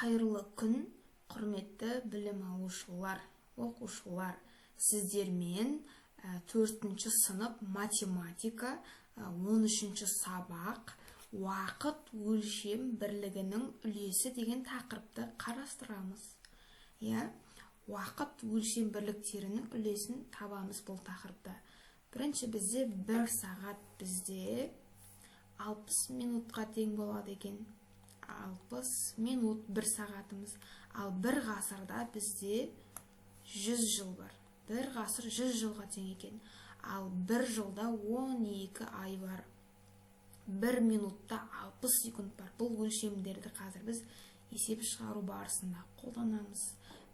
Қайырлы күн, құрметті білім алушылар, оқушылар. Сіздермен 4-ші сынып математика 13-ші сабақ уақыт өлшем бірлігінің үлесі деген тақырыпты қарастырамыз. Уақыт өлшем бірліктерінің үлесін табамыз бұл тақырыпта. Бірінші бізде 1 сағат бізде 60 минутқа тең болады екен. 60 минут 1 сағатымыз. Ал 1 ғасырда бізде 100 жыл бар. 1 ғасыр 100 жылға тең екен. Ал 1 жылда 12 ай бар. 1 минутта 60 секунд бар. Бұл өлшемдерді қазір біз есеп шығару барысында қолданамыз.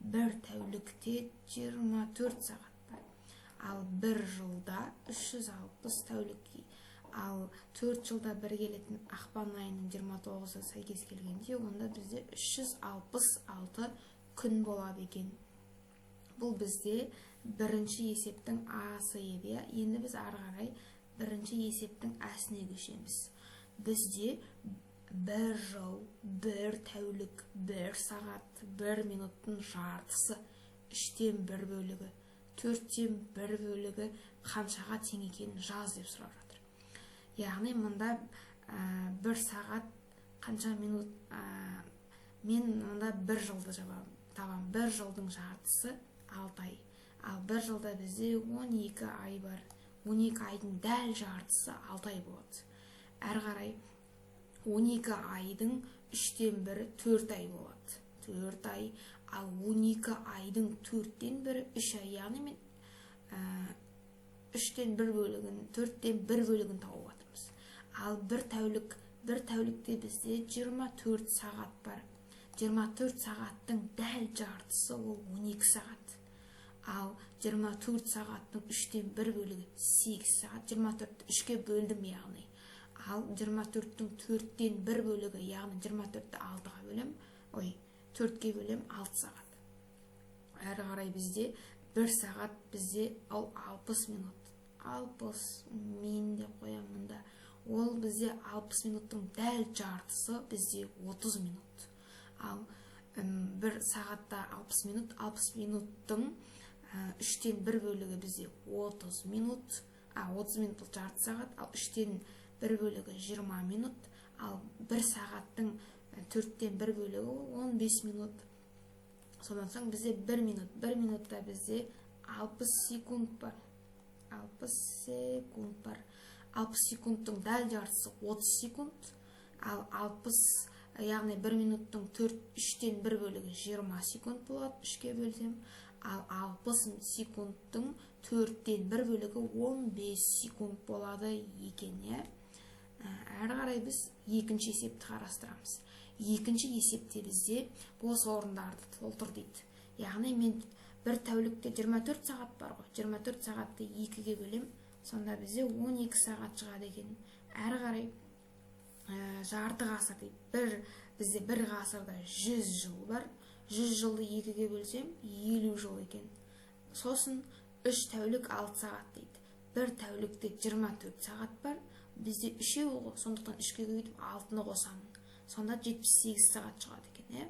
1 тәулікте 24 сағат бар. Ал 1 жылда 360 тәулікке. Ал 4 жылда бір келетін ақпан айының 29-ы сәйкес келгенде, онда бізде 366 күн болады екен. Бұл бізде бірінші есептің асы еді. Енді біз ары қарай бірінші есептің әсіне көшеміз. Бізде 1 жыл, 1 тәулік, 1 сағат, 1 минуттың жартысы, 3-тен 1 бөлігі, 4-тен 1 бөлігі қаншаға тең екенін жаз деп сұрап жатыр. Яғни мұнда 1 сағат қанша минут, мен мұнда 1 жылды табам. 1 жылдың жартысы 6 ай. Ал 1 жылда бізде 12 ай бар. 12 айдың дәл жартысы 6 ай болады. Әр қарай 12 айдың 3-тен 1 4 ай болады. 4 ай. Ал 12 айдың 4-тен 1 3 ай. Яғни мен 3-тен 1 бөлігін, 4-тен 1 бөлігін тауып жатырмыз. Ал 1 тәулікте бізде 24 сағат бар. 24 сағаттың дәл жартысы ол 12 сағат. Ал 24 сағаттың 3-тен 1 бөлігі 8 сағат. 24-ті 3-ке бөлдім яғни. Ал 24-тің 4-тен 1 бөлігі, яғни 24-ті 6-ға бөлем, 4-ке бөлем 6 сағат. Әрі қарай бізде 1 сағат бізде 60 минут. 60 мен деп қоям мұнда. Ол бізде 60 минуттың дәл жартысы бізде 30 минут. Ал 1 сағатта 60 минут, 60 минуттың 3-тен 1 бөлігі бізде 30 минут. 30 минут бұл жарты сағат, ал 3-тен 1 бөлігі 20 минут. Ал 1 сағаттың 4-тен 1 бөлігі 15 минут. Содан соң бізде 1 минут. 1 минутта бізде 60 секунд бар. 60 секунд бар. 60 секундтың дәл жартысы 30 секунд. Ал 60, яғни 1 минуттың 3-тен 1 бөлігі 20 секунд болады, 3-ке бөлсем. Ал 60 секундтың 4-тен 1 бөлігі 15 секунд болады екен. Әрі қарай біз екінші есепті қарастырамыз. Екінші есепте бізде бос орындарды толтыр дейді. Яғни мен 1 тәулікте 24 сағат бар ғой. 24 сағатты 2-ге бөлем, сонда бізде 12 сағат шығады екен. Әрі қарай жарты ғасыр дейді. Бізде 1 ғасырда 100 жыл бар. 100 жылды 2-ге бөлсем 50 жыл екен. Сосын 3 тәулік 6 сағат дейді. 1 тәулікте 24 сағат бар. Бізде 3-еу ғой, сондықтан 3-ке көйтіп 6-ны қосамын. Сонда 78 сағат шығады екен.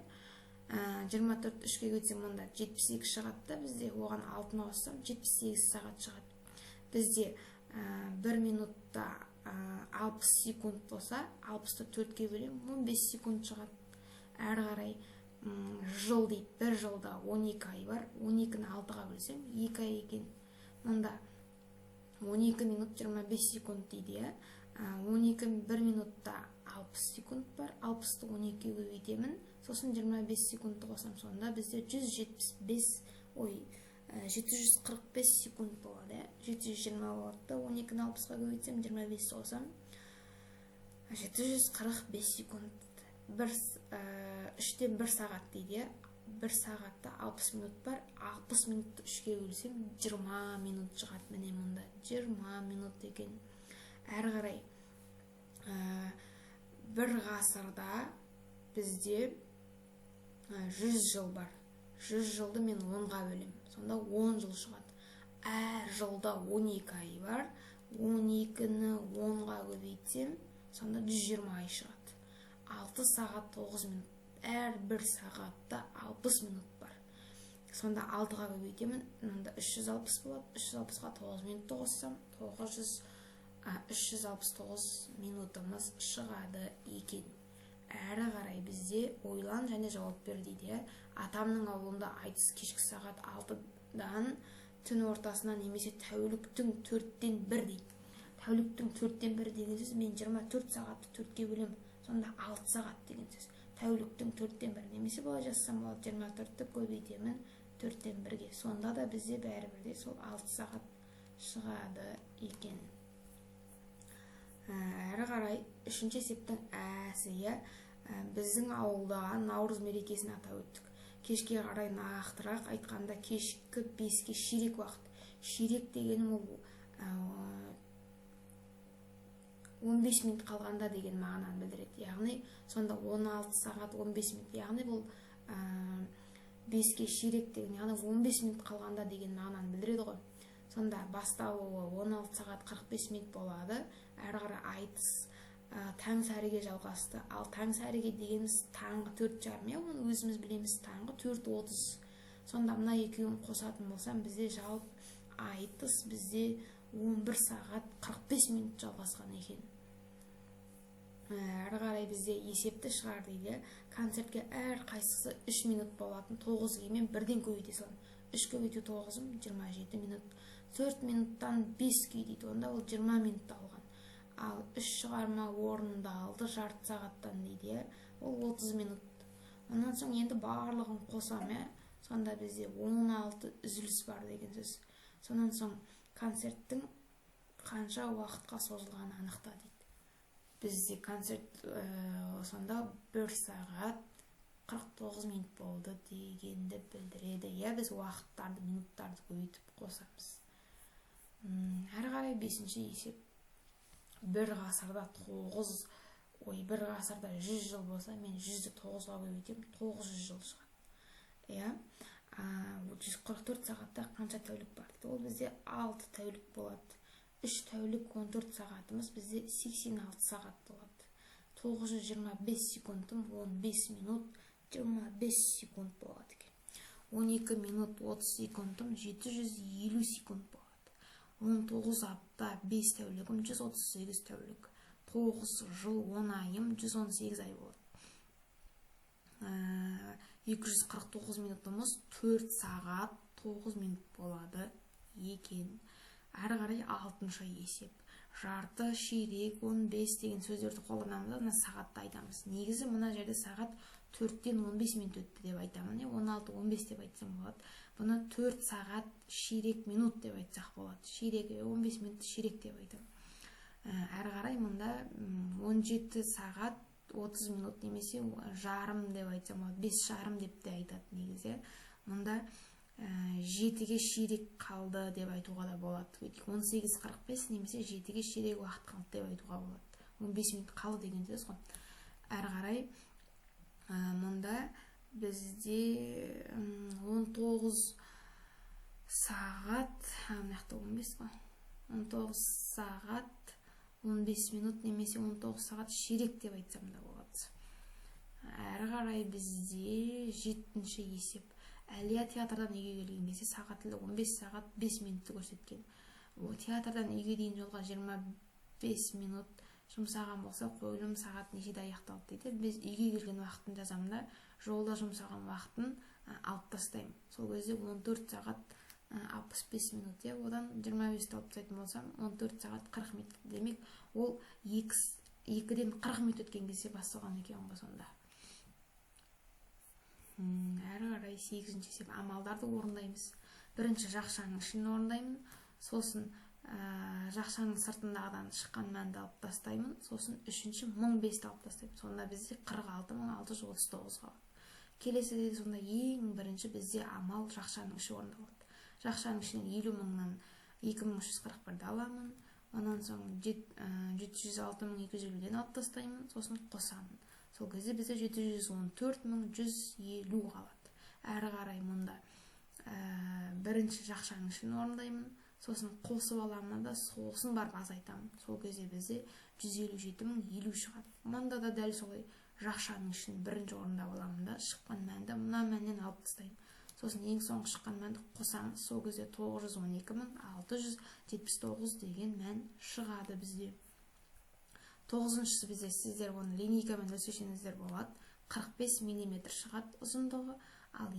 24 3-ке көйтсем мұнда 72 шығады да, бізде оған 6-ны қоссам 78 сағат шығады. Бізде 1 минутта 60 секунд болса, 60-ты 4-ке бөлем 15 секунд шығады. Әрі қарай жыл дейді. 1 жылда 12 ай бар. 12-ні 6-ға бөлсем 2 ай екен. Мұнда 12 минут 25 секунд дейді. 1 минутта 60 секунд бар. 60-ты 12-ге көбейтемін. Сосын 25 секундты қосам, сонда бізде 745 секунд болады. 720 болады да, 12-ні 60-ға көбейтсем, 25 қосам, 745 секунд. 3-тен 1 сағат дейді. 1 сағатта 60 минут бар. 60 минутты 3-ке бөлсем 20 минут шығады. Міне мұнда 20 минут екен. Әрі қарай 1 ғасырда бізде 100 жыл бар. 100 жылды мен 10-ға бөлем. Сонда 10 жыл шығады. Әр жылда 12 ай бар. 12-ні 10-ға көбейтсем, сонда 120 ай шығады. 6 сағат 9 минут. әр бір сағатта 60 минут бар. Сонда 6-ға көбейтемін, мында 360 болады. 360-ға 9 минутты қоссам, 369 минутымыз шығады екен. Әрі қарай бізде ойлан және жауап бер дейді. Атамның ауылында айтыс кешкі сағат 6-дан түн ортасына немесе тәуліктің 4-тен 1 дейді. Тәуліктің 4-тен 1 деген сөз, мен 24 сағатты 4-ке бөлем, сонда 6 сағат деген сөз. Тәуліктің 4-тен 1 немесе былай жазсам болады, 24-ті көбейтемін 4-тен 1-ге. Сонда да бізде бәрібірде сол 6 сағат шығады екен. Әрі қарай 3-ші есептің әсі, біздің ауылдағы Наурыз мерекесін атап өттік. Кешке қарай нақтырақ айтқанда кешкі 5-ке ширек уақыт. Ширек деген ол 15 минут қалғанда деген мағынаны білдіреді. Яғни сонда 16 сағат 15 минут. Яғни бұл 5-ке ширек деген, яғни 15 минут қалғанда деген мағынаны білдіреді ғой. Сонда басталуы 16 сағат 45 минут болады. Әрі қарай айтыс таң сәріге жалғасты. Ал таң сәріге дегеніміз таңғы 4:30, оны өзіміз білеміз, таңғы 4:30. Сонда мына екеуін қосатын болсам, бізде жалпы айтыс бізде 11 сағат 45 минут жалғасқан екен. Әрі қарай бізде есепті шығар дейді. Концертке әр қайсысы 3 минут болатын, 9-ге мен бірден көбейте салам. 3 көбейту 9-ым 27 минут. 4 минуттан 5-ге дейді, онда ол 20 минут алған. Ал 3 шығарма орындалды жарты сағаттан дейді, ол 30 минут. Онан соң енді барлығын қосам, сонда бізде 16 үзіліс бар деген сөз. Сонан соң концерттің қанша уақытқа созылғанын анықта дейді. Бізде концерт сонда 1 сағат 49 минут болды дегенді білдіреді. Біз уақыттарды, минуттарды көбейтіп қосамыз. Әрі қарай 5-ші есеп. Бір ғасырда 100 жыл болса, мен 100-ді 9-ға көбейтем, 900 жыл шығады. 144 сағатта қанша тәулік бар? Ол бізде 6 тәулік болады. 3 тәулік 14 сағатымыз бізде 86 сағат болады. 925 секундым 15 минут 25 секунд болады екен. 12 минут 30 секундым 750 секунд болады. 19 апта 5 тәулігім 138 тәулік. 9 жыл 10 айым 118 ай болады. 249 минутымыз 4 сағат 9 минут болады екен. Әрі қарай 6-шы есеп. Жарты, ширек, 15 деген сөздерді қолданамыз, мына сағатты айтамыз. Негізі мына жерде сағат 4-тен 15 минут өтті деп айтамын, 16-15 деп айтсам болады. Бұны 4 сағат ширек минут деп айтсақ болады. Ширек 15 минут ширек деп айтамын. Әрі қарай мұнда 17 сағат 30 минут немесе жарым деп айтсам болады. 5 жарым деп те айтады негізі. Мұнда 7-ге ширек қалды деп айтуға да болады. 18:45 немесе 7-ге ширек уақыт қалды деп айтуға болады. 15 минут қалды деген сөз ғой. Әрі қарай мұнда бізде 19 сағат, мынақты 15 ғой, 19 сағат 15 минут немесе 19 сағат ширек деп айтсам да болады. Әрі қарай бізде 7-ші есеп. Әлия театрдан үйге келген кезде сағат тілі 15 сағат 5 минутты көрсеткен. Театрдан үйге дейін жолға 25 минут жұмсаған болса, қойылым сағат нешеде аяқталды дейді. Біз үйге келген уақытын жазамда, жолда жұмсаған уақытын алып тастаймын. Сол кезде 14 сағат 65 минут. Одан 25-ті алып тастайтын болсам, 14 сағат 40 минут. Демек, ол 2-ден 40 минут өткен кезде басталған екен ғой сонда. Әрі қарай 8-ші есеп. Амалдарды орындаймыз. Бірінші жақшаның ішін орындаймын, сосын жақшаның сыртындағыдан шыққан мәнді алып тастаймын, сосын үшінші 1005-ті алып тастаймын. Сонда бізде 46.639 қалады. Келесіде сонда ең бірінші бізде амал жақшаның іші орындалады. Жақшаның ішінен 50.000-нан 2341-ді аламын, онан соң 706.250-ден алып тастаймын, сосын қосамын. Сол кезде бізде 714.150 қалады. Әрі қарай мұнда бірінші жақшаның ішін орындаймын, сосын қосып аламын да сосын барып азайтамын. Сол кезде бізде 157.050 шығады. Мұнда да дәл солай жақшаның ішін бірінші орында аламын да, шыққан мәнді мына мәннен алып тастаймын. Сосын ең соңғы шыққан мәнді қосамыз. Сол кезде 912.679 деген мән шығады бізде. 9-шысы бізде сіздер оны линейкамен өлшесеңіздер болады. 45 мм шығады ұзындығы, ал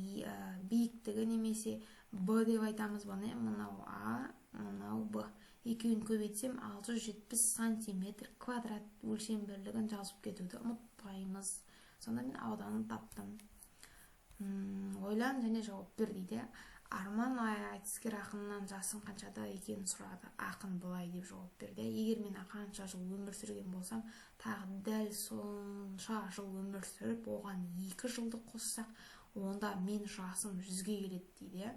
биіктігі немесе Б деп айтамыз бұны. Мынау А, мынау Б. Екеуін көбейтсем 670 сантиметр квадрат өлшем бірлігін жазып кетуді ұмытпаймыз. Сонда мен ауданын таптым. Ойлан және жауап бер дейді. Арман айтыскер ақыннан жасың қаншада екенін сұрады. Ақын былай деп жауап берді. Егер мен қанша жыл өмір сүрген болсам, тағы дәл сонша жыл өмір сүріп, оған 2 жылды қоссақ, онда мен жасым 100-ге келеді дейді.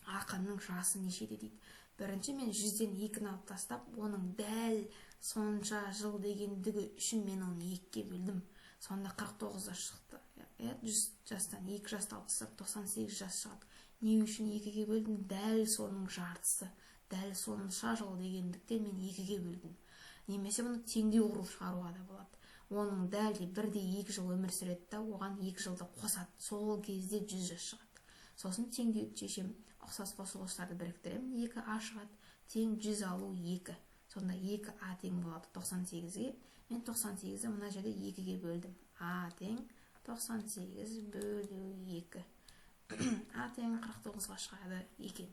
Ақынның жасы нешеде дейді. Бірінші мен 100-ден 2-ні алып тастап, оның дәл сонша жыл дегендігі үшін мен оны 2-ге бөлдім. Сонда 49-да шықты. 100 жастан 2 жасты алып тастап 98 жас шығады. Не үшін 2-ге бөлдім? Дәл соның жартысы. Дәл сонша жыл дегендіктен мен 2-ге бөлдім. Немесе бұны теңдеу құрып шығаруға да болады. Оның дәл 1-2 жыл өмір сүреді да, оған 2 жылды қосады. Сол кезде 100 жас шығады. Сосын теңдеуді шешем. Ұқсас қосылғыштарды біріктіремін. 2А шығады. Тең 100 алу 2. Сонда 2А тең болады 98-ге. Мен 98-ді мына жерде 2-ге бөлдім. А тең 98 бөлу 2. А тең 49-ға шығады екен.